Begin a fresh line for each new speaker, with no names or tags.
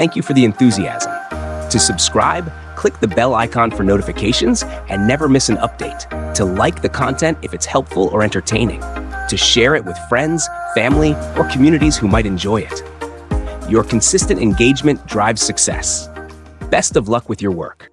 Thank you for the enthusiasm. To subscribe, click the bell icon for notifications and never miss an update. To like the content if it's helpful or entertaining. To share it with friends, family, or communities who might enjoy it. Your consistent engagement drives success. Best of luck with your work.